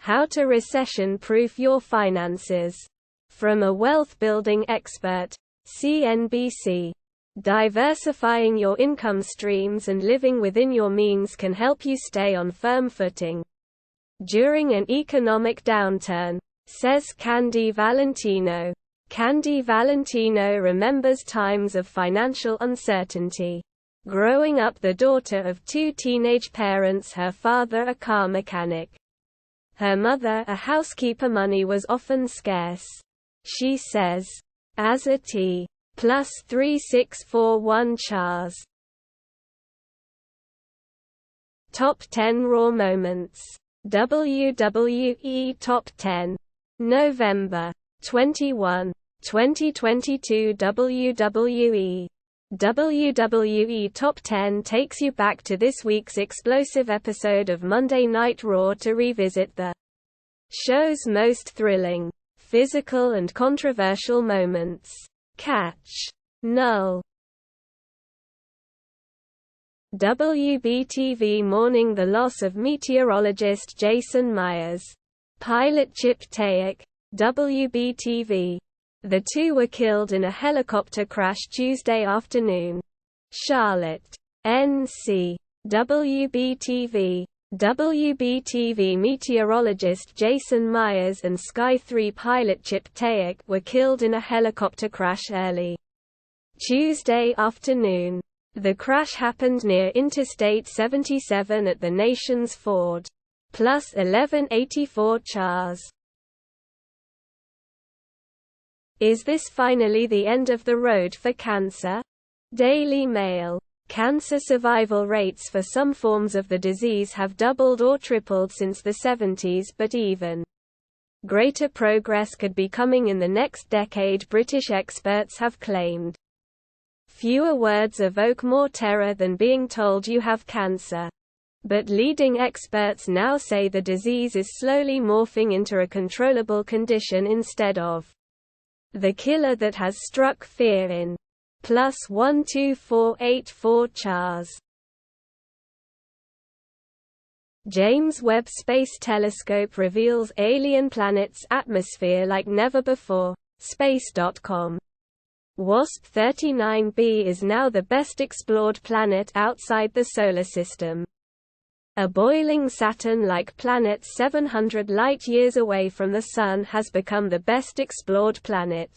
How to recession-proof your finances. From a wealth-building expert, CNBC. Diversifying your income streams and living within your means can help you stay on firm footing during an economic downturn, says Candy Valentino. Candy Valentino remembers times of financial uncertainty. Growing up the daughter of two teenage parents, her father a car mechanic, her mother a housekeeper, money was often scarce. She says, as a T+3641 Chars. Top 10 Raw Moments. WWE Top 10. November 21, 2022. WWE Top 10 takes you back to this week's explosive episode of Monday Night Raw to revisit the show's most thrilling, physical and controversial moments. Catch. Null. WBTV mourning the loss of meteorologist Jason Myers. Pilot Chip Tayak. WBTV. The two were killed in a helicopter crash Tuesday afternoon. Charlotte. NC. WBTV. WBTV meteorologist Jason Myers and Sky 3 pilot Chip Tayak were killed in a helicopter crash early Tuesday afternoon. The crash happened near Interstate 77 at the nation's Ford. Plus 1184 Chars. Is this finally the end of the road for cancer? Daily Mail. Cancer survival rates for some forms of the disease have doubled or tripled since the 70s, but even greater progress could be coming in the next decade, British experts have claimed. Fewer words evoke more terror than being told you have cancer. But leading experts now say the disease is slowly morphing into a controllable condition instead of the killer that has struck fear in. Plus 12484 Chars. James Webb Space Telescope reveals alien planet's atmosphere like never before. Space.com. WASP-39b is now the best explored planet outside the Solar System. A boiling Saturn-like planet 700 light-years away from the Sun has become the best explored planet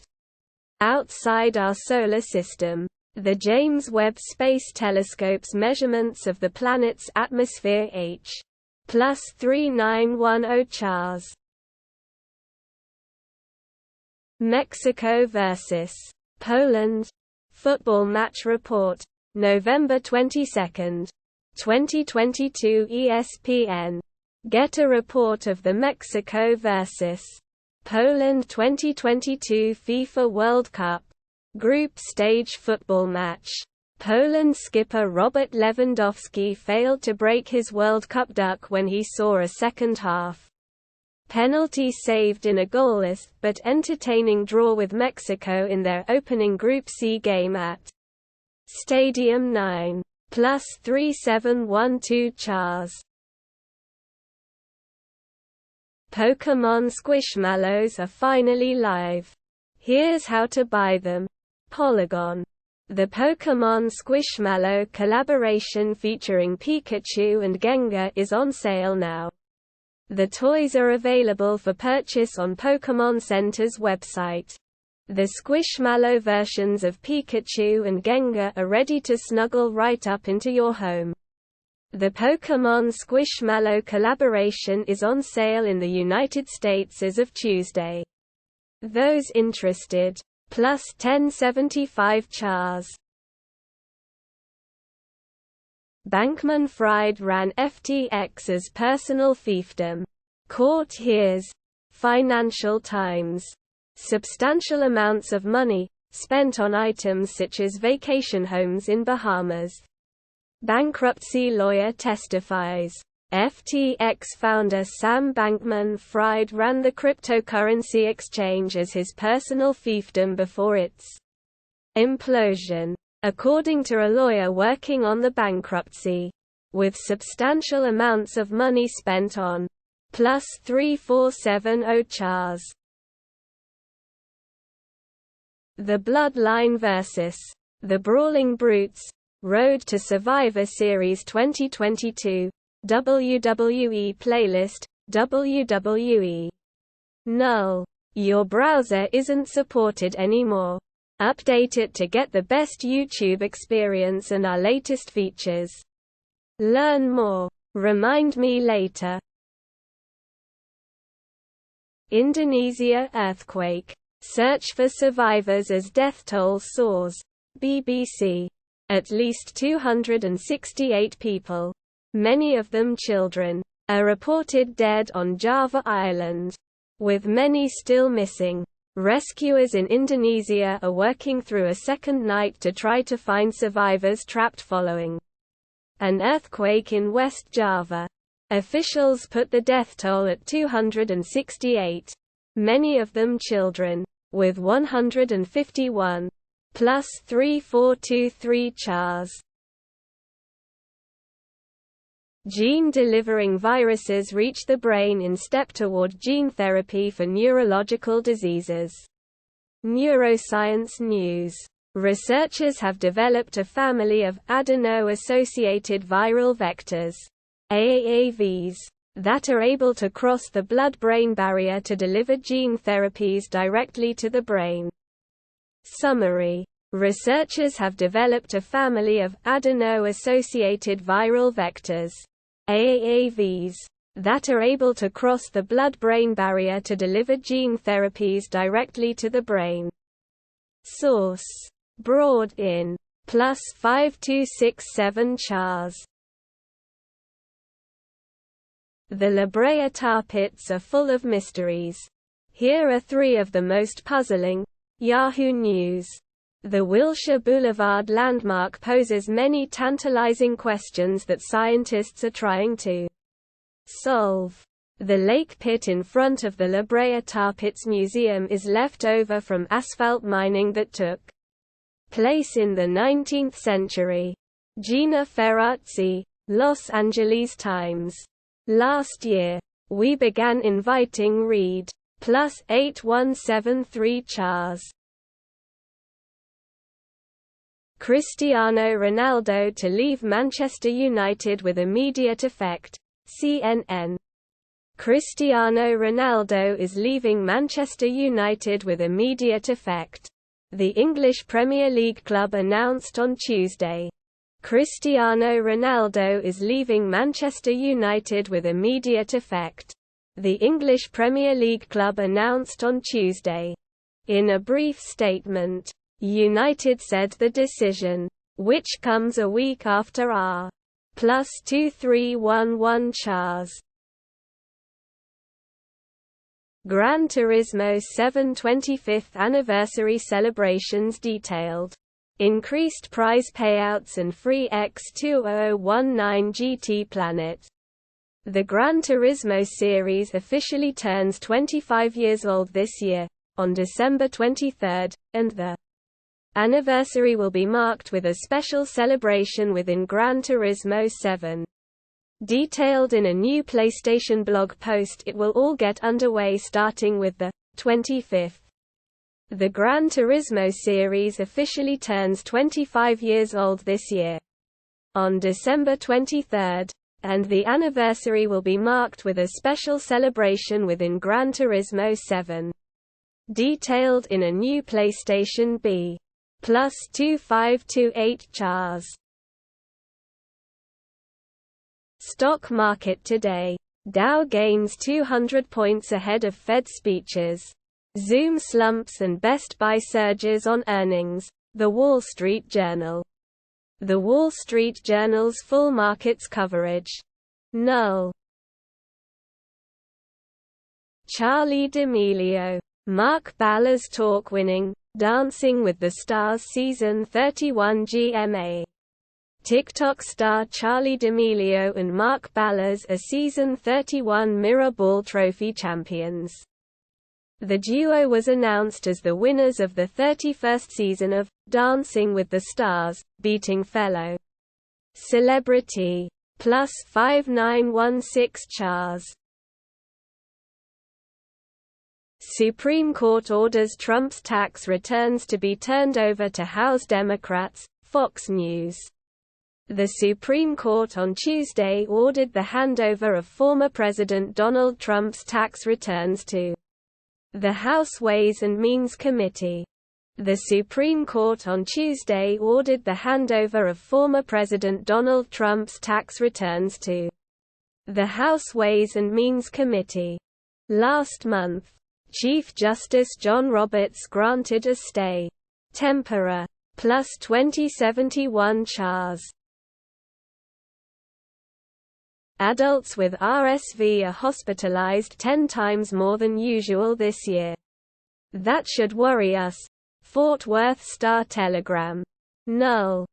outside our Solar System. The James Webb Space Telescope's measurements of the planet's atmosphere H+ 3910 Chars. Mexico vs. Poland. Football match report. November 22, 2022. ESPN. Get a report of the Mexico vs. Poland 2022 FIFA World Cup group stage football match. Poland skipper Robert Lewandowski failed to break his World Cup duck when he saw a second-half penalty saved in a goalless but entertaining draw with Mexico in their opening Group C game at Stadium 9. Plus 3712 Chars. Pokémon Squishmallows are finally live. Here's how to buy them. Polygon. The Pokémon Squishmallow collaboration featuring Pikachu and Gengar is on sale now. The toys are available for purchase on Pokémon Center's website. The Squishmallow versions of Pikachu and Gengar are ready to snuggle right up into your home. The Pokémon Squishmallow collaboration is on sale in the United States as of Tuesday. Those interested. Plus 1075 Chars. Bankman-Fried ran FTX as personal fiefdom. Court hears. Financial Times. Substantial amounts of money spent on items such as vacation homes in Bahamas. Bankruptcy lawyer testifies. FTX founder Sam Bankman-Fried ran the cryptocurrency exchange as his personal fiefdom before its implosion, according to a lawyer working on the bankruptcy. With substantial amounts of money spent on +3470 Chars. The Bloodline vs. The Brawling Brutes, Road to Survivor Series 2022, WWE Playlist, WWE. Null. Your browser isn't supported anymore. Update it to get the best YouTube experience and our latest features. Learn more. Remind me later. Indonesia Earthquake. Search for survivors as death toll soars. BBC. At least 268 people, many of them children, are reported dead on Java Island, with many still missing. Rescuers in Indonesia are working through a second night to try to find survivors trapped following an earthquake in West Java. Officials put the death toll at 268, many of them children, with 151, +3423 Chars. Gene-delivering viruses reach the brain in step toward gene therapy for neurological diseases. Neuroscience News. Researchers have developed a family of adeno-associated viral vectors, AAVs, that are able to cross the blood-brain barrier to deliver gene therapies directly to the brain. Summary. Researchers have developed a family of adeno-associated viral vectors, AAVs, that are able to cross the blood-brain barrier to deliver gene therapies directly to the brain. Source. Broad in. +5267 Chars. The Brea Tar Pits are full of mysteries. Here are three of the most puzzling. Yahoo News. The Wilshire Boulevard landmark poses many tantalizing questions that scientists are trying to solve. The lake pit in front of the Brea Tar Pits Museum is left over from asphalt mining that took place in the 19th century. Gina Ferrazzi, Los Angeles Times. Last year, we began inviting read. +8173 Chars. Cristiano Ronaldo to leave Manchester United with immediate effect. CNN. Cristiano Ronaldo is leaving Manchester United with immediate effect. The English Premier League club announced on Tuesday. Cristiano Ronaldo is leaving Manchester United with immediate effect. The English Premier League club announced on Tuesday. In a brief statement, United said the decision, which comes a week after our +2311 Chars. Gran Turismo 7 25th anniversary celebrations detailed. Increased prize payouts and free X2019 GT Planet. The Gran Turismo series officially turns 25 years old this year, on December 23, and the anniversary will be marked with a special celebration within Gran Turismo 7. Detailed in a new PlayStation blog post, it will all get underway starting with the 25th. The Gran Turismo series officially turns 25 years old this year, on December 23, and the anniversary will be marked with a special celebration within Gran Turismo 7. Detailed in a new PlayStation B. +2528 Chars. Stock market today. Dow gains 200 points ahead of Fed speeches. Zoom slumps and Best Buy surges on earnings. The Wall Street Journal. The Wall Street Journal's full markets coverage. Null. Charli D'Amelio. Mark Ballas talk winning Dancing with the Stars Season 31 GMA. TikTok star Charli D'Amelio and Mark Ballas are Season 31 Mirror Ball Trophy champions. The duo was announced as the winners of the 31st season of Dancing with the Stars, beating fellow celebrity +5916 Chars. Supreme Court orders Trump's tax returns to be turned over to House Democrats, Fox News. The Supreme Court on Tuesday ordered the handover of former President Donald Trump's tax returns to the House Ways and Means Committee. The Supreme Court on Tuesday ordered the handover of former President Donald Trump's tax returns to the House Ways and Means Committee. Last month, Chief Justice John Roberts granted a stay tempora plus 2071 Chars. Adults with RSV are hospitalized 10 times more than usual this year. That should worry us. Fort Worth Star-Telegram. Null.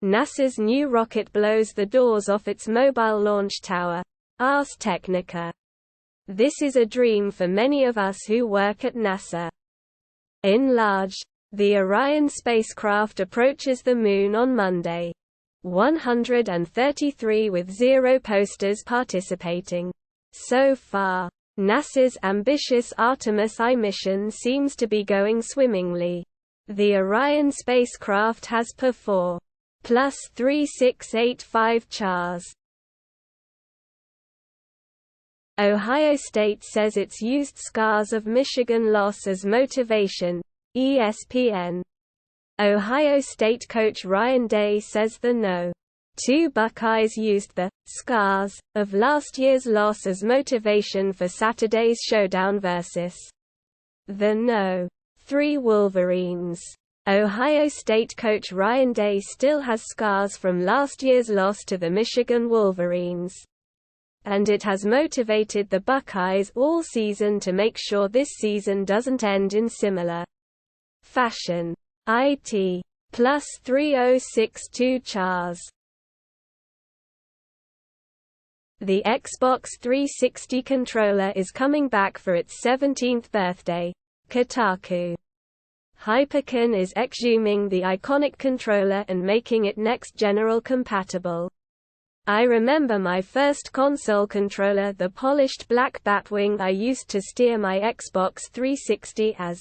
NASA's new rocket blows the doors off its mobile launch tower. Ars Technica. This is a dream for many of us who work at NASA. Enlarged. The Orion spacecraft approaches the Moon on Monday. 133 with 0 posters participating. So far, NASA's ambitious Artemis I mission seems to be going swimmingly. The Orion spacecraft has per 4 plus 3685 Chars. Ohio State says it's used scars of Michigan loss as motivation. ESPN. Ohio State coach Ryan Day says the No. 2 Buckeyes used the scars of last year's loss as motivation for Saturday's showdown versus the No. 3 Wolverines. Ohio State coach Ryan Day still has scars from last year's loss to the Michigan Wolverines. And it has motivated the Buckeyes all season to make sure this season doesn't end in similar fashion. IT. Plus 3062 Chars. The Xbox 360 controller is coming back for its 17th birthday. Kotaku. Hypercon is exhuming the iconic controller and making it next-general compatible. I remember my first console controller, the polished black Batwing I used to steer my Xbox 360 as.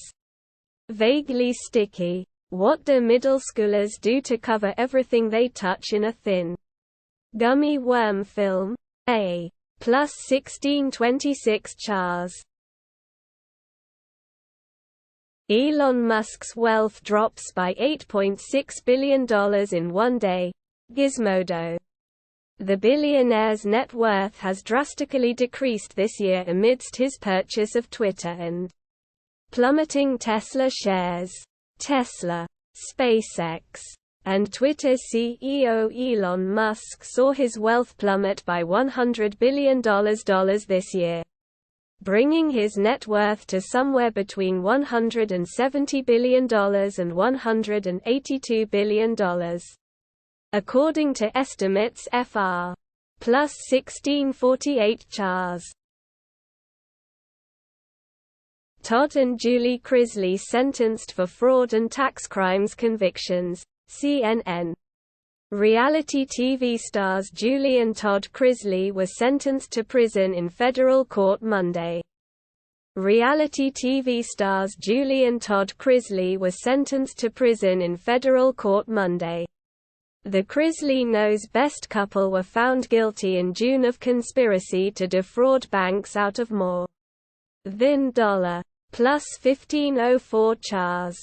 Vaguely sticky. What do middle schoolers do to cover everything they touch in a thin gummy worm film? A. Plus 1626 Chars. Elon Musk's wealth drops by $8.6 billion in one day. Gizmodo. The billionaire's net worth has drastically decreased this year amidst his purchase of Twitter and plummeting Tesla shares. Tesla, SpaceX, and Twitter CEO Elon Musk saw his wealth plummet by $100 billion this year, bringing his net worth to somewhere between $170 billion and $182 billion. According to estimates Fr. Plus 1648 Chars. Todd and Julie Chrisley sentenced for fraud and tax crimes convictions. CNN. Reality TV stars Julie and Todd Chrisley were sentenced to prison in federal court Monday. Reality TV stars Julie and Todd Chrisley were sentenced to prison in federal court Monday. The Chrisley Knows Best couple were found guilty in June of conspiracy to defraud banks out of more than plus 1504 Chars.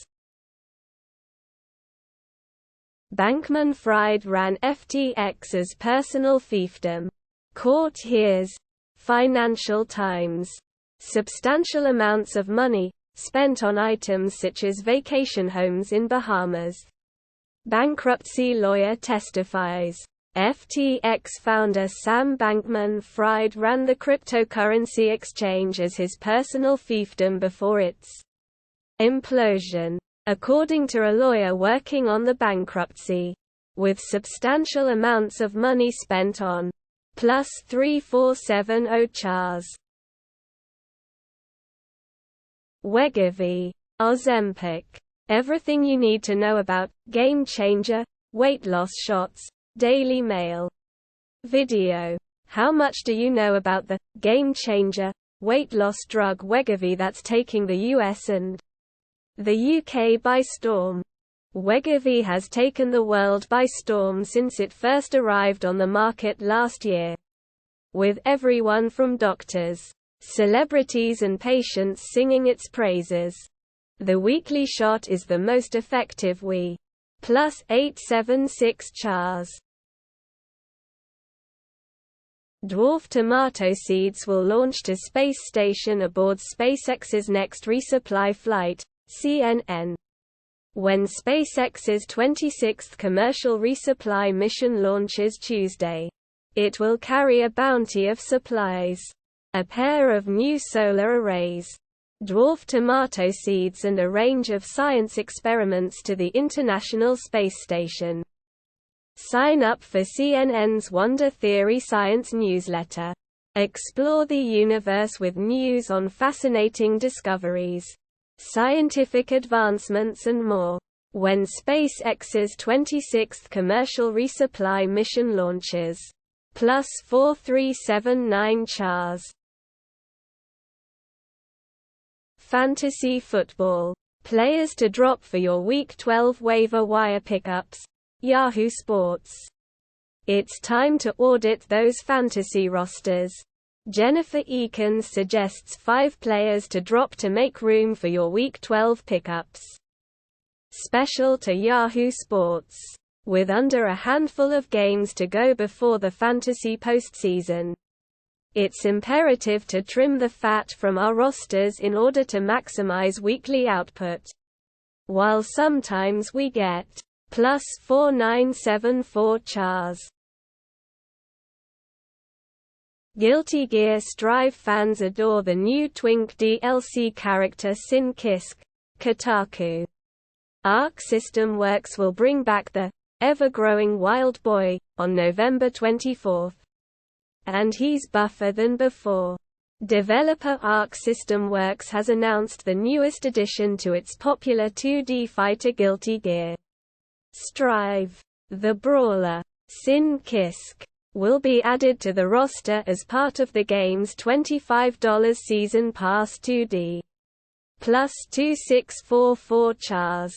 Bankman-Fried ran FTXs personal fiefdom. Court hears. Financial Times. Substantial amounts of money spent on items such as vacation homes in Bahamas. Bankruptcy lawyer testifies. FTX founder Sam Bankman-Fried ran the cryptocurrency exchange as his personal fiefdom before its implosion, according to a lawyer working on the bankruptcy, with substantial amounts of money spent on plus 3470 Chars. Wegovy. Ozempic. Everything you need to know about game changer weight loss shots. Daily Mail. Video. How much do you know about the game-changer weight loss drug Wegovy that's taking the US and the UK by storm? Wegovy has taken the world by storm since it first arrived on the market last year. With everyone from doctors, celebrities and patients singing its praises. The weekly shot is the most effective plus 876 chars. Dwarf tomato seeds will launch to space station aboard SpaceX's next resupply flight, CNN. When SpaceX's 26th commercial resupply mission launches Tuesday, it will carry a bounty of supplies, a pair of new solar arrays, dwarf tomato seeds and a range of science experiments to the International Space Station. Sign up for CNN's Wonder Theory Science newsletter. Explore the universe with news on fascinating discoveries, scientific advancements and more. When SpaceX's 26th commercial resupply mission launches. Plus 4379 chars. Fantasy football. Players to drop for your Week 12 waiver wire pickups. Yahoo Sports. It's time to audit those fantasy rosters. Jennifer Eakins suggests 5 players to drop to make room for your Week 12 pickups. Special to Yahoo Sports. With under a handful of games to go before the fantasy postseason, it's imperative to trim the fat from our rosters in order to maximize weekly output. While sometimes we get plus 4974 chars. Guilty Gear Strive fans adore the new Twink DLC character Sin Kisk. Kotaku. Arc System Works will bring back the ever-growing Wild Boy on November 24. And he's buffer than before. Developer Arc System Works has announced the newest addition to its popular 2D fighter Guilty Gear Strive. The brawler, Sin Kisk, will be added to the roster as part of the game's $25 Season Pass 2D. Plus 2644 chars.